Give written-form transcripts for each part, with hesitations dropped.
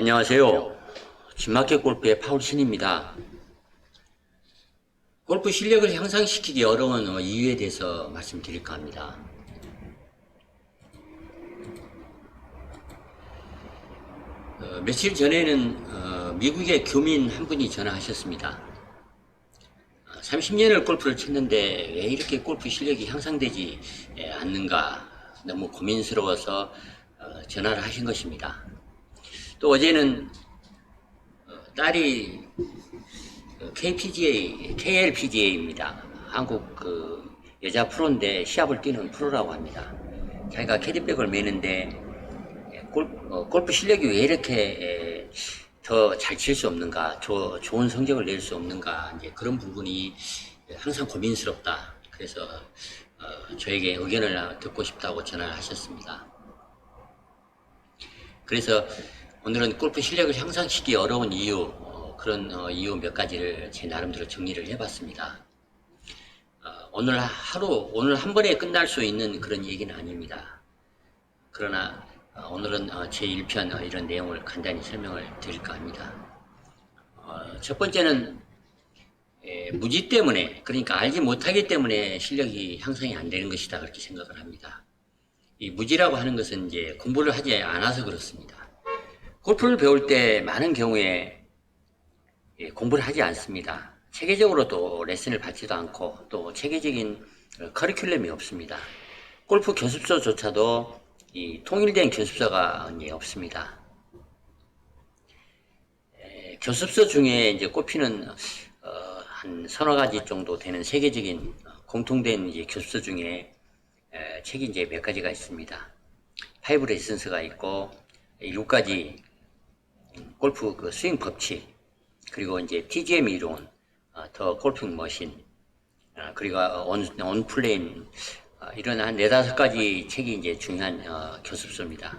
안녕하세요. 진마켓 골프의 파울신입니다. 골프 실력을 향상시키기 어려운 이유에 대해서 말씀드릴까 합니다. 며칠 전에는 미국의 교민 한 분이 전화하셨습니다. 30년을 골프를 쳤는데 왜 이렇게 골프 실력이 향상되지 않는가 너무 고민스러워서 전화를 하신 것입니다. 또 어제는 딸이 KLPGA입니다. 한국 여자 프로인데 시합을 뛰는 프로라고 합니다. 자기가 캐디백을 매는데 골프 실력이 왜 이렇게 더 잘 칠 수 없는가, 좋은 성적을 낼 수 없는가, 이제 그런 부분이 항상 고민스럽다. 그래서 저에게 의견을 듣고 싶다고 전화를 하셨습니다. 그래서 오늘은 골프 실력을 향상시키기 어려운 이유, 그런 이유 몇 가지를 제 나름대로 정리를 해봤습니다. 오늘 한 번에 끝날 수 있는 그런 얘기는 아닙니다. 그러나 오늘은 제 1편 이런 내용을 간단히 설명을 드릴까 합니다. 첫 번째는 무지 때문에, 그러니까 알지 못하기 때문에 실력이 향상이 안 되는 것이다, 그렇게 생각을 합니다. 이 무지라고 하는 것은 이제 공부를 하지 않아서 그렇습니다. 골프를 배울 때 많은 경우에 공부를 하지 않습니다. 체계적으로도 레슨을 받지도 않고 또 체계적인 커리큘럼이 없습니다. 골프 교습소조차도 이 통일된 교습서가 없습니다. 교습서 중에 이제 꼽히는 한 서너 가지 정도 되는 세계적인 공통된 이제 교습서 중에 책이 이제 몇 가지가 있습니다. 5 레슨스가 있고 7가지 골프 스윙 법칙, 그리고 이제 TGM 이론, 더 골핑 머신, 그리고 온 플레인, 이런 한 4-5가지 책이 이제 중요한 교습서입니다.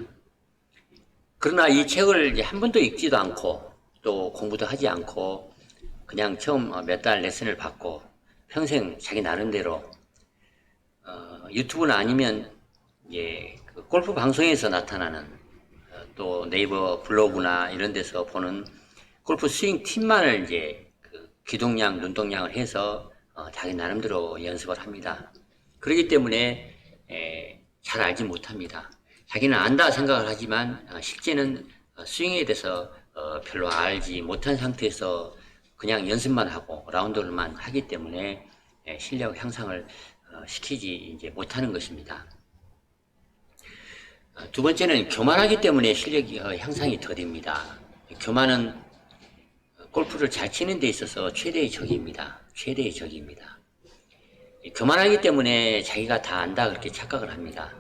그러나 이 책을 이제 한 번도 읽지도 않고 또 공부도 하지 않고 그냥 처음 몇 달 레슨을 받고 평생 자기 나름대로 유튜브나 아니면 그 골프 방송에서 나타나는 또 네이버 블로그나 이런 데서 보는 골프 스윙 팁만을 이제 귀동량, 눈동량을 해서 자기 나름대로 연습을 합니다. 그렇기 때문에 잘 알지 못합니다. 자기는 안다 생각을 하지만 실제는 스윙에 대해서 별로 알지 못한 상태에서 그냥 연습만 하고 라운드만 하기 때문에 실력 향상을 시키지 이제 못하는 것입니다. 두 번째는 교만하기 때문에 실력이 향상이 더딥니다. 교만은 골프를 잘 치는 데 있어서 최대의 적입니다. 최대의 적입니다. 교만하기 때문에 자기가 다 안다 그렇게 착각을 합니다.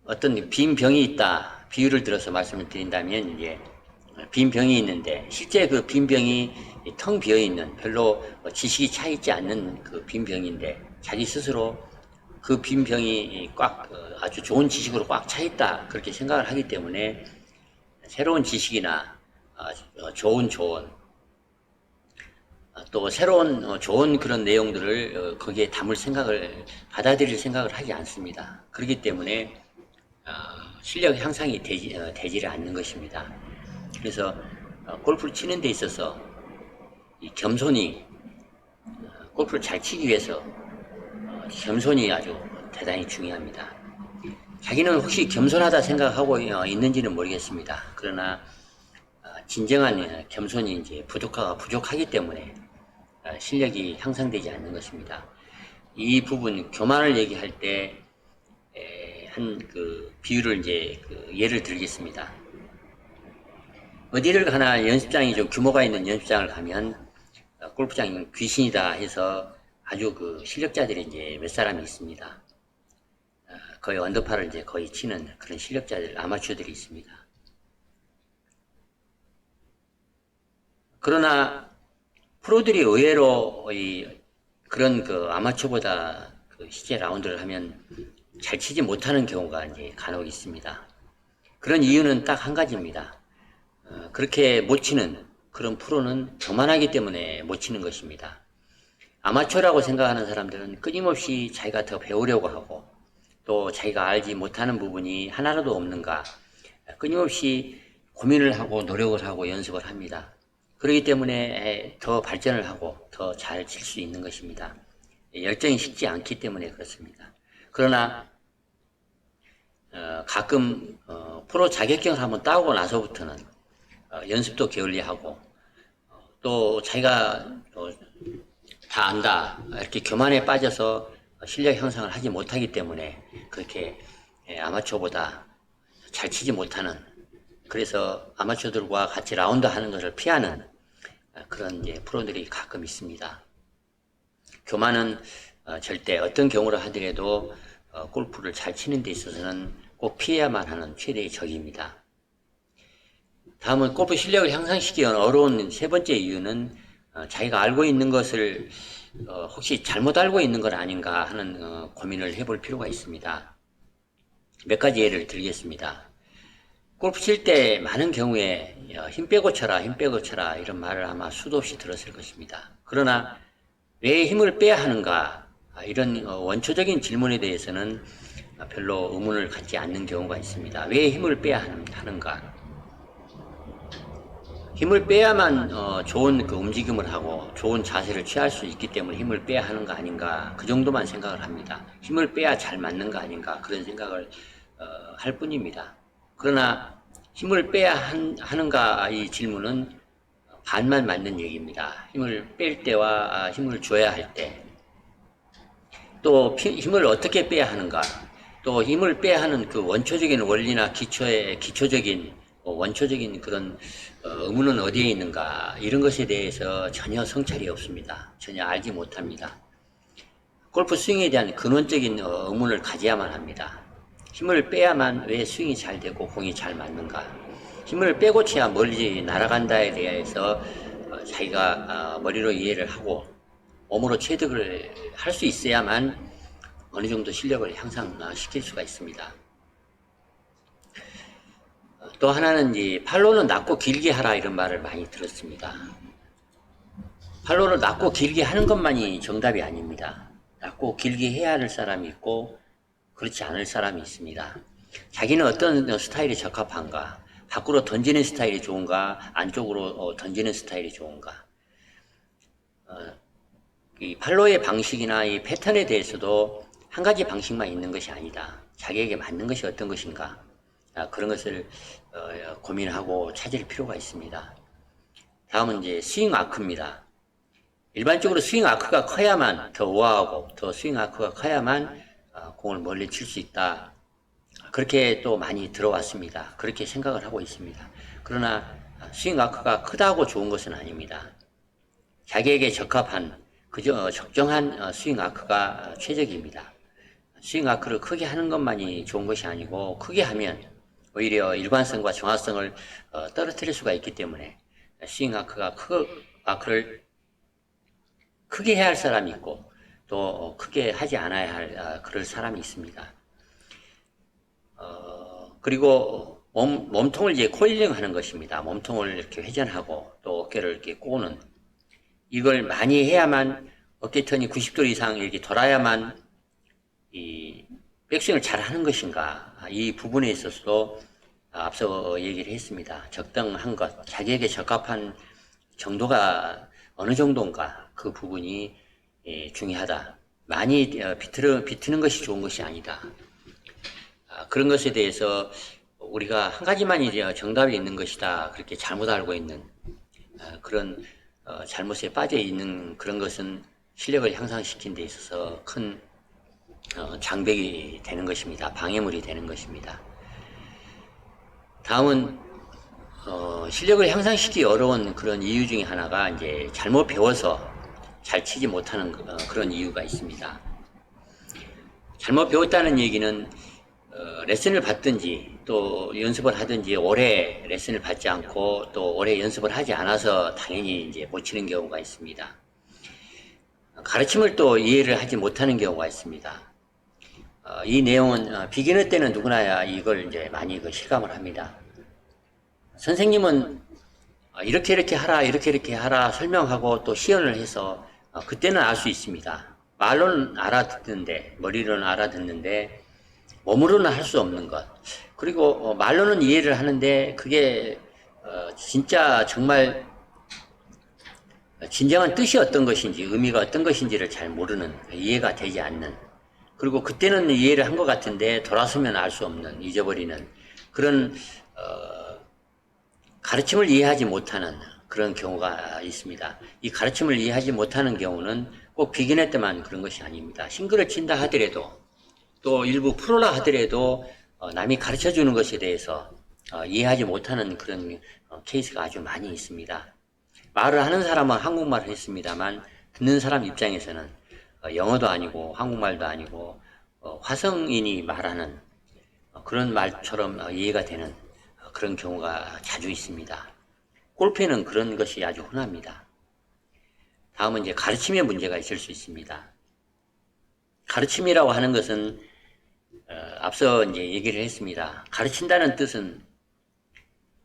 어떤 빈 병이 있다, 비유를 들어서 말씀을 드린다면 이제 빈 병이 있는데 실제 그 빈 병이 텅 비어 있는, 별로 지식이 차 있지 않는 그 빈 병인데 자기 스스로 그 빈 병이 꽉 아주 좋은 지식으로 꽉 차 있다 그렇게 생각을 하기 때문에 새로운 지식이나 좋은 조언, 또 새로운 좋은 그런 내용들을 거기에 담을 생각을, 받아들일 생각을 하지 않습니다. 그렇기 때문에 실력 향상이 되지를 않는 것입니다. 그래서 골프를 치는 데 있어서 이 겸손이, 골프를 잘 치기 위해서 겸손이 아주 대단히 중요합니다. 자기는 혹시 겸손하다 생각하고 있는지는 모르겠습니다. 그러나 진정한 겸손이 이제 부족하기 때문에 실력이 향상되지 않는 것입니다. 이 부분 교만을 얘기할 때 한 비유를 이제 예를 들겠습니다. 어디를 가나 연습장이 좀 규모가 있는 연습장을 가면 골프장이 귀신이다 해서 아주 실력자들이 이제 몇 사람이 있습니다. 거의 언더파를 이제 거의 치는 그런 실력자들, 아마추어들이 있습니다. 그러나 프로들이 의외로 그런 아마추어보다 실제 라운드를 하면 잘 치지 못하는 경우가 이제 간혹 있습니다. 그런 이유는 딱 한 가지입니다. 그렇게 못 치는 그런 프로는 교만하기 때문에 못 치는 것입니다. 아마추어라고 생각하는 사람들은 끊임없이 자기가 더 배우려고 하고 또 자기가 알지 못하는 부분이 하나라도 없는가 끊임없이 고민을 하고 노력을 하고 연습을 합니다. 그렇기 때문에 더 발전을 하고 더 잘 칠 수 있는 것입니다. 열정이 식지 않기 때문에 그렇습니다. 그러나 가끔 프로 자격증을 한번 따고 나서부터는 연습도 게을리하고 또 자기가 다 안다 이렇게 교만에 빠져서 실력 향상을 하지 못하기 때문에 그렇게 아마추어보다 잘 치지 못하는, 그래서 아마추어들과 같이 라운드 하는 것을 피하는 그런 이제 프로들이 가끔 있습니다. 교만은 절대 어떤 경우로 하더라도 골프를 잘 치는 데 있어서는 꼭 피해야만 하는 최대의 적입니다. 다음은 골프 실력을 향상시키기 어려운 세 번째 이유는 자기가 알고 있는 것을 혹시 잘못 알고 있는 건 아닌가 하는 고민을 해볼 필요가 있습니다. 몇 가지 예를 들겠습니다. 골프 칠 때 많은 경우에 힘 빼고 쳐라, 힘 빼고 쳐라 이런 말을 아마 수도 없이 들었을 것입니다. 그러나 왜 힘을 빼야 하는가 이런 원초적인 질문에 대해서는 별로 의문을 갖지 않는 경우가 있습니다. 왜 힘을 빼야 하는가? 힘을 빼야만 좋은 그 움직임을 하고 좋은 자세를 취할 수 있기 때문에 힘을 빼야 하는 거 아닌가, 그 정도만 생각을 합니다. 힘을 빼야 잘 맞는 거 아닌가 그런 생각을 할 뿐입니다. 그러나 힘을 빼야 하는가 이 질문은 반만 맞는 얘기입니다. 힘을 뺄 때와 힘을 줘야 할 때, 또 힘을 어떻게 빼야 하는가, 또 힘을 빼야 하는 그 원초적인 원리나 기초적인 원초적인 그런 의무는 어디에 있는가 이런 것에 대해서 전혀 성찰이 없습니다. 전혀 알지 못합니다. 골프 스윙에 대한 근원적인 의문을 가져야만 합니다. 힘을 빼야만 왜 스윙이 잘 되고 공이 잘 맞는가, 힘을 빼고 쳐야 멀리 날아간다에 대해서 자기가 머리로 이해를 하고 몸으로 체득을 할 수 있어야만 어느 정도 실력을 향상시킬 수가 있습니다. 또 하나는 이제 팔로는 낮고 길게 하라 이런 말을 많이 들었습니다. 팔로를 낮고 길게 하는 것만이 정답이 아닙니다. 낮고 길게 해야 할 사람이 있고 그렇지 않을 사람이 있습니다. 자기는 어떤 스타일이 적합한가, 밖으로 던지는 스타일이 좋은가, 안쪽으로 던지는 스타일이 좋은가. 이 팔로의 방식이나 이 패턴에 대해서도 한 가지 방식만 있는 것이 아니다. 자기에게 맞는 것이 어떤 것인가, 그런 것을 고민하고 찾을 필요가 있습니다. 다음은 이제 스윙 아크입니다. 일반적으로 스윙 아크가 커야만 더 우아하고 더 스윙 아크가 커야만 공을 멀리 칠 수 있다. 그렇게 또 많이 들어왔습니다. 그렇게 생각을 하고 있습니다. 그러나 스윙 아크가 크다고 좋은 것은 아닙니다. 자기에게 적합한 적정한 스윙 아크가 최적입니다. 스윙 아크를 크게 하는 것만이 좋은 것이 아니고 크게 하면 오히려 일관성과 정확성을 떨어뜨릴 수가 있기 때문에 스윙 아크를 크게 해야 할 사람이 있고 또 크게 하지 않아야 할 그럴 사람이 있습니다. 그리고 몸통을 이제 코일링 하는 것입니다. 몸통을 이렇게 회전하고 또 어깨를 이렇게 꼬는, 이걸 많이 해야만 어깨턴이 90도 이상 이렇게 돌아야만 이 백스윙을 잘 하는 것인가, 이 부분에 있어서도 앞서 얘기를 했습니다. 적당한 것, 자기에게 적합한 정도가 어느 정도인가, 그 부분이 중요하다. 많이 비트는 것이 좋은 것이 아니다. 그런 것에 대해서 우리가 한 가지만 이제 정답이 있는 것이다, 그렇게 잘못 알고 있는 그런 잘못에 빠져 있는 그런 것은 실력을 향상시키는 데 있어서 큰 장벽이 되는 것입니다. 방해물이 되는 것입니다. 다음은 실력을 향상시키기 어려운 그런 이유 중에 하나가 이제 잘못 배워서 잘 치지 못하는 그런 이유가 있습니다. 잘못 배웠다는 얘기는 레슨을 받든지 또 연습을 하든지 오래 레슨을 받지 않고 또 오래 연습을 하지 않아서 당연히 이제 못 치는 경우가 있습니다. 가르침을 또 이해를 하지 못하는 경우가 있습니다. 이 내용은 비기너 때는 누구나 이걸 이제 많이 실감을 합니다. 선생님은 이렇게 하라, 이렇게 하라 설명하고 또 시연을 해서 그때는 알 수 있습니다. 말로는 알아듣는데, 머리로는 알아듣는데 몸으로는 할 수 없는 것. 그리고 말로는 이해를 하는데 그게 진짜 정말 진정한 뜻이 어떤 것인지 의미가 어떤 것인지를 잘 모르는 이해가 되지 않는 그리고 그때는 이해를 한 것 같은데 돌아서면 알 수 없는 잊어버리는 그런 가르침을 이해하지 못하는 그런 경우가 있습니다. 이 가르침을 이해하지 못하는 경우는 꼭 비기너 때만 그런 것이 아닙니다. 싱글을 친다 하더라도 또 일부 프로라 하더라도 남이 가르쳐주는 것에 대해서 이해하지 못하는 그런 케이스가 아주 많이 있습니다. 말을 하는 사람은 한국말을 했습니다만 듣는 사람 입장에서는 영어도 아니고 한국말도 아니고 화성인이 말하는 그런 말처럼 이해가 되는 그런 경우가 자주 있습니다. 골프에는 그런 것이 아주 흔합니다. 다음은 이제 가르침의 문제가 있을 수 있습니다. 가르침이라고 하는 것은 앞서 이제 얘기를 했습니다. 가르친다는 뜻은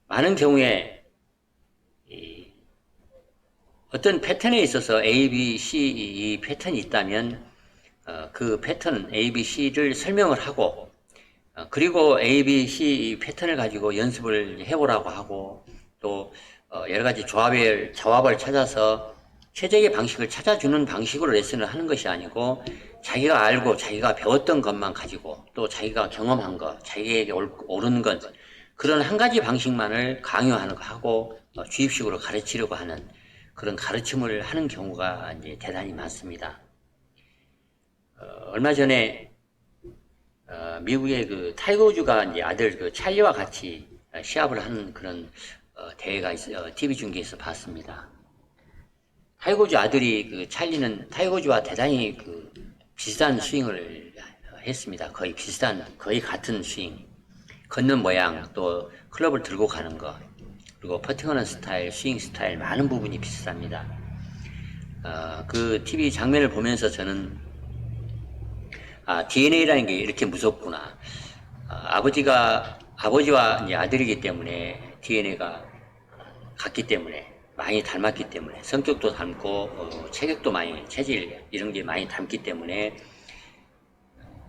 많은 경우에 어떤 패턴에 있어서 A, B, C 이 패턴이 있다면 그 패턴 A, B, C를 설명을 하고 그리고 A, B, C 패턴을 가지고 연습을 해보라고 하고 또 여러 가지 조합을 찾아서 최적의 방식을 찾아주는 방식으로 레슨을 하는 것이 아니고 자기가 알고 자기가 배웠던 것만 가지고 또 자기가 경험한 것, 자기에게 옳은 것 그런 한 가지 방식만을 강요하는 거 하고 주입식으로 가르치려고 하는 그런 가르침을 하는 경우가 이제 대단히 많습니다. 얼마 전에 미국의 그 타이거 우즈가 이제 아들 그 찰리와 같이 시합을 하는 그런 대회가 TV 중계에서 봤습니다. 타이거 우즈 아들이 그 찰리는 타이거 우즈와 대단히 그 비슷한 스윙을 했습니다. 거의 같은 스윙, 걷는 모양, 또 클럽을 들고 가는 것, 그리고 퍼팅하는 스타일, 스윙 스타일 많은 부분이 비슷합니다. 그 TV 장면을 보면서 저는 DNA라는 게 이렇게 무섭구나. 아버지와 이제 아들이기 때문에 DNA가 같기 때문에 많이 닮았기 때문에 성격도 닮고 체격도 많이 체질 이런 게 많이 닮기 때문에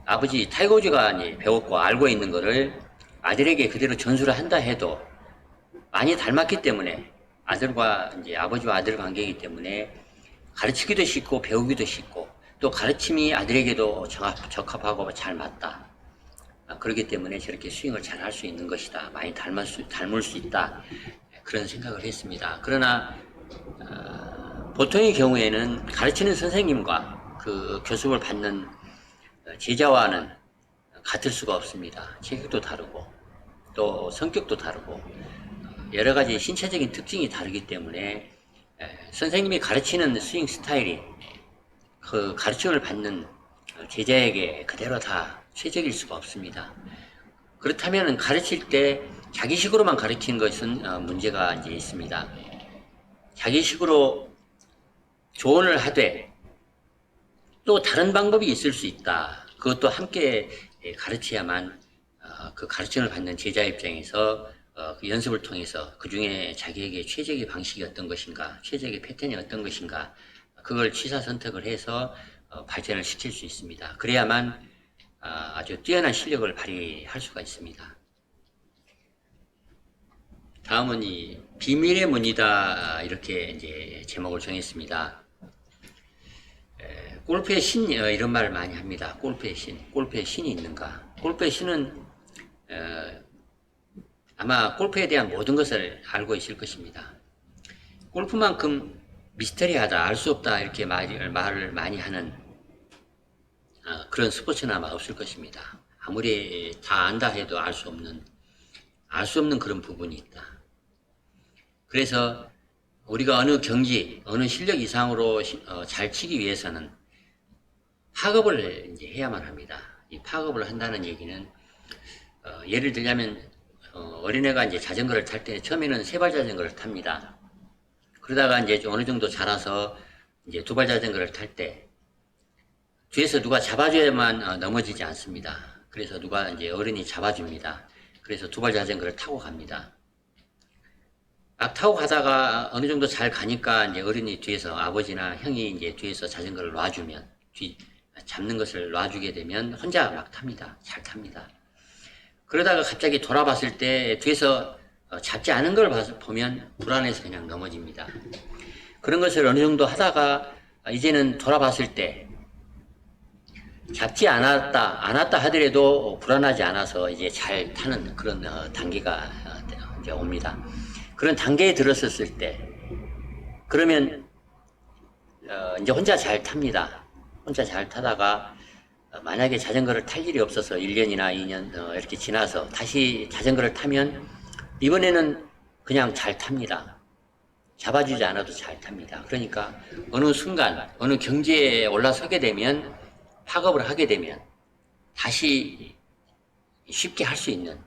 아버지 타이거 우즈가 이제 배웠고 알고 있는 거를 아들에게 그대로 전수를 한다 해도 많이 닮았기 때문에 아들과 이제 아버지와 아들 관계이기 때문에 가르치기도 쉽고 배우기도 쉽고 또 가르침이 아들에게도 적합하고 잘 맞다. 그렇기 때문에 저렇게 스윙을 잘 할 수 있는 것이다. 많이 닮을 수 있다. 그런 생각을 했습니다. 그러나 보통의 경우에는 가르치는 선생님과 그 교습을 받는 제자와는 같을 수가 없습니다. 체격도 다르고 또 성격도 다르고 여러 가지 신체적인 특징이 다르기 때문에 선생님이 가르치는 스윙 스타일이 그 가르침을 받는 제자에게 그대로 다 최적일 수가 없습니다. 그렇다면 가르칠 때 자기식으로만 가르치는 것은 문제가 이제 있습니다. 자기식으로 조언을 하되 또 다른 방법이 있을 수 있다. 그것도 함께 가르쳐야만 그 가르침을 받는 제자 입장에서 그 연습을 통해서 그 중에 자기에게 최적의 방식이 어떤 것인가, 최적의 패턴이 어떤 것인가, 그걸 취사 선택을 해서 발전을 시킬 수 있습니다. 그래야만 아주 뛰어난 실력을 발휘할 수가 있습니다. 다음은 이 비밀의 문이다 이렇게 이제 제목을 정했습니다. 골프의 신 이런 말을 많이 합니다. 골프의 신이 있는가? 골프의 신은 아마 골프에 대한 모든 것을 알고 있을 것입니다. 골프만큼 미스터리하다, 알 수 없다 이렇게 말을 많이 하는 그런 스포츠는 아마 없을 것입니다. 아무리 다 안다 해도 알 수 없는 그런 부분이 있다. 그래서 우리가 어느 경기, 어느 실력 이상으로 잘 치기 위해서는 파급을 이제 해야만 합니다. 이 파급을 한다는 얘기는 예를 들자면 어린애가 이제 자전거를 탈 때 처음에는 세발 자전거를 탑니다. 그러다가 이제 어느 정도 자라서 이제 두발 자전거를 탈 때 뒤에서 누가 잡아줘야만 넘어지지 않습니다. 그래서 누가 이제 어른이 잡아줍니다. 그래서 두발 자전거를 타고 갑니다. 막 타고 가다가 어느 정도 잘 가니까 이제 어른이 뒤에서 아버지나 형이 이제 뒤에서 자전거를 놔주면 잡는 것을 놔주게 되면 혼자 막 탑니다. 잘 탑니다. 그러다가 갑자기 돌아봤을 때 뒤에서 잡지 않은 걸 보면 불안해서 그냥 넘어집니다. 그런 것을 어느 정도 하다가 이제는 돌아봤을 때 잡지 않았다 하더라도 불안하지 않아서 이제 잘 타는 그런 단계가 이제 옵니다. 그런 단계에 들었었을 때 그러면 이제 혼자 잘 탑니다. 혼자 잘 타다가 만약에 자전거를 탈 일이 없어서 1년이나 2년 이렇게 지나서 다시 자전거를 타면 이번에는 그냥 잘 탑니다. 잡아주지 않아도 잘 탑니다. 그러니까 어느 순간 어느 경지에 올라서게 되면 파급을 하게 되면 다시 쉽게 할 수 있는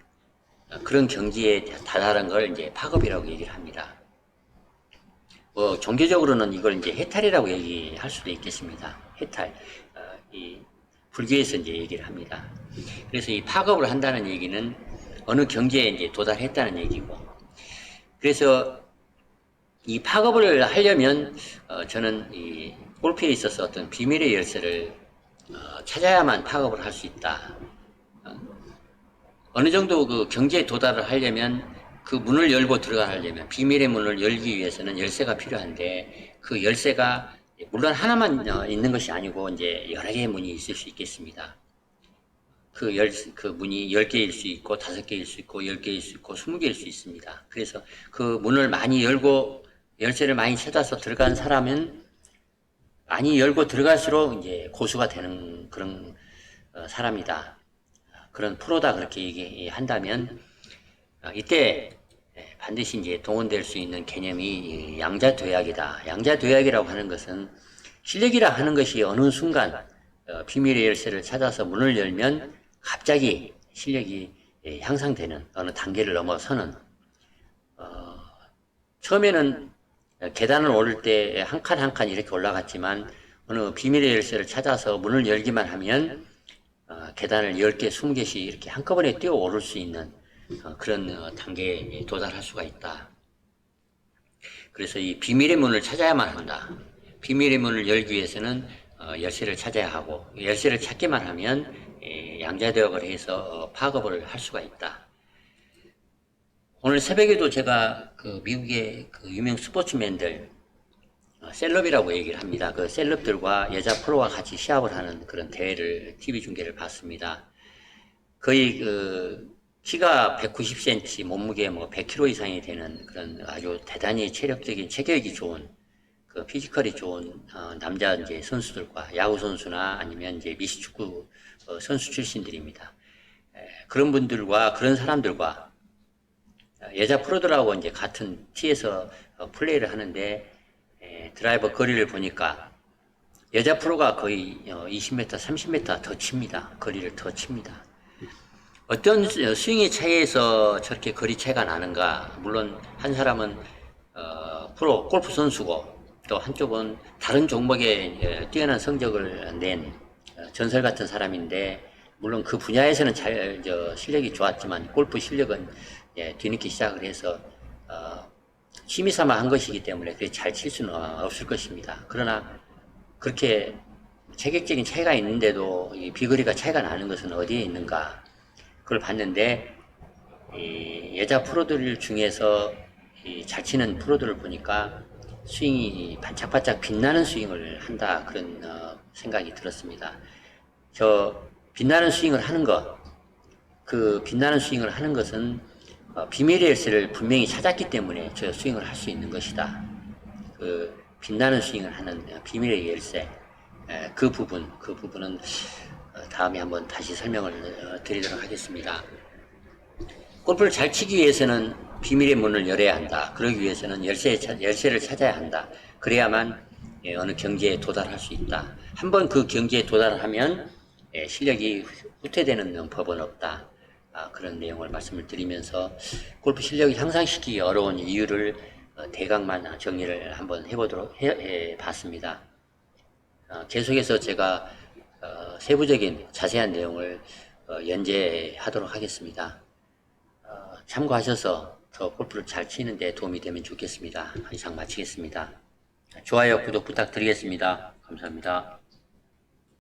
그런 경지에 다다른 걸 이제 파급이라고 얘기를 합니다. 종교적으로는 이걸 이제 해탈이라고 얘기할 수도 있겠습니다. 해탈. 이 불교에서 이제 얘기를 합니다. 그래서 이 파급을 한다는 얘기는 어느 경지에 이제 도달했다는 얘기고, 그래서 이 파급을 하려면 저는 이 골프에 있어서 어떤 비밀의 열쇠를 찾아야만 파급을 할 수 있다. 어느 정도 그 경지에 도달을 하려면 그 문을 열고 들어가려면 비밀의 문을 열기 위해서는 열쇠가 필요한데 그 열쇠가 물론 하나만 있는 것이 아니고 이제 여러 개의 문이 있을 수 있겠습니다. 그 문이 10개일 수 있고 5개일 수 있고 10개일 수 있고 20개일 수 있습니다. 그래서 그 문을 많이 열고 열쇠를 많이 찾아서 들어간 사람은 많이 열고 들어갈수록 이제 고수가 되는 그런 사람이다. 그런 프로다 그렇게 얘기한다면 이때 반드시 이제 동원될 수 있는 개념이 양자도약이다. 양자도약이라고 하는 것은 실력이라 하는 것이 어느 순간 비밀의 열쇠를 찾아서 문을 열면 갑자기 실력이 향상되는 어느 단계를 넘어서는 처음에는 계단을 오를 때 한 칸 한 칸 이렇게 올라갔지만 어느 비밀의 열쇠를 찾아서 문을 열기만 하면 계단을 10개, 20개씩 이렇게 한꺼번에 뛰어 오를 수 있는 그런 단계에 도달할 수가 있다. 그래서 이 비밀의 문을 찾아야만 한다. 비밀의 문을 열기 위해서는 열쇠를 찾아야 하고 열쇠를 찾기만 하면 양자도약을 해서 파급을 할 수가 있다. 오늘 새벽에도 제가 그 미국의 그 유명 스포츠맨들 셀럽이라고 얘기를 합니다. 그 셀럽들과 여자 프로가 같이 시합을 하는 그런 대회를 TV 중계를 봤습니다. 거의 그 키가 190cm, 몸무게 뭐 100kg 이상이 되는 그런 아주 대단히 체력적인 체격이 좋은 그 피지컬이 좋은 남자 이제 선수들과 야구 선수나 아니면 이제 미식축구 선수 출신들입니다. 그런 분들과 그런 사람들과 여자 프로들하고 이제 같은 티에서 플레이를 하는데 드라이버 거리를 보니까 여자 프로가 거의 20m, 30m 더 칩니다. 거리를 더 칩니다. 어떤 스윙의 차이에서 저렇게 거리 차이가 나는가? 물론 한 사람은 프로 골프 선수고 또 한쪽은 다른 종목에 뛰어난 성적을 낸 전설 같은 사람인데 물론 그 분야에서는 실력이 좋았지만 골프 실력은 뒤늦게 시작을 해서 취미 삼아 한 것이기 때문에 그렇게 잘 칠 수는 없을 것입니다. 그러나 그렇게 체격적인 차이가 있는데도 이 비거리가 차이가 나는 것은 어디에 있는가? 그걸 봤는데 여자 프로들 중에서 잘 치는 프로들을 보니까 스윙이 반짝반짝 빛나는 스윙을 한다 그런 생각이 들었습니다. 저 빛나는 스윙을 하는 것, 그 빛나는 스윙을 하는 것은 비밀의 열쇠를 분명히 찾았기 때문에 저 스윙을 할 수 있는 것이다. 그 빛나는 스윙을 하는 비밀의 열쇠, 그 부분은 다음에 한번 다시 설명을 드리도록 하겠습니다. 골프를 잘 치기 위해서는 비밀의 문을 열어야 한다. 그러기 위해서는 열쇠를 찾아야 한다. 그래야만 어느 경지에 도달할 수 있다. 한번 그 경지에 도달하면 실력이 후퇴되는 법은 없다. 그런 내용을 말씀을 드리면서 골프 실력을 향상시키기 어려운 이유를 대강만 정리를 한번 해봤습니다. 계속해서 제가 세부적인 자세한 내용을 연재하도록 하겠습니다. 참고하셔서 더 골프를 잘 치는 데 도움이 되면 좋겠습니다. 이상 마치겠습니다. 좋아요, 구독 부탁드리겠습니다. 감사합니다.